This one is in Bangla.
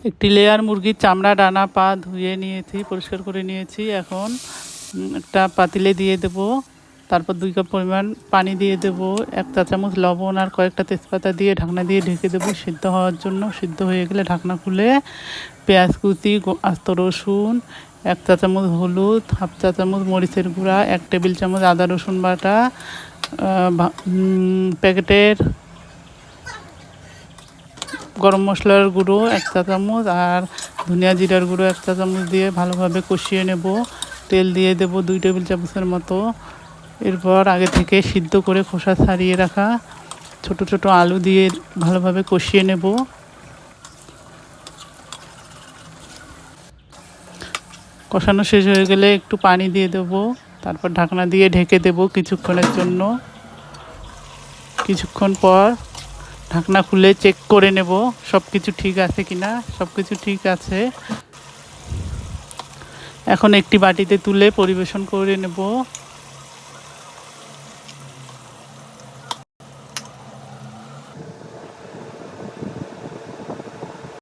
একটি লেয়ার মুরগির চামড়া, ডানা, পা ধুয়ে নিয়েছি, পরিষ্কার করে নিয়েছি। এখন একটা পাতিলে দিয়ে দেব। তারপর 2 কাপ পরিমাণ পানি দিয়ে দেব। 1 চা চামচ লবণ আর কয়েকটা তেজপাতা দিয়ে ঢাকনা দিয়ে ঢেকে দেব সিদ্ধ হওয়ার জন্য। সিদ্ধ হয়ে গেলে ঢাকনা খুলে পেঁয়াজ কুচি, আস্ত রসুন, 1 চা চামচ হলুদ, হাফ চা চামচ মরিচের গুঁড়া, 1 টেবিল চামচ আদা রসুন বাটা, প্যাকেটের গরম মশলার গুঁড়ো 1 চা চামচ আর ধনিয়া জিরার গুঁড়ো 1 চা চামচ দিয়ে ভালোভাবে কষিয়ে নেব। তেল দিয়ে দেব 2 টেবিল চামচের মতো। এরপর আগে থেকে সিদ্ধ করে খোসা ছাড়িয়ে রাখা ছোট ছোট আলু দিয়ে ভালোভাবে কষিয়ে নেব। কষানো শেষ হয়ে গেলে একটু পানি দিয়ে দেব। তারপর ঢাকনা দিয়ে ঢেকে দেব কিছুক্ষণের জন্য। কিছুক্ষণ পর ঢাকনা খুলে চেক করে নেব সব কিছু ঠিক আছে কিনা। সব কিছু ঠিক আছে। এখন একটি বাটিতে তুলে পরিবেশন করে নেব।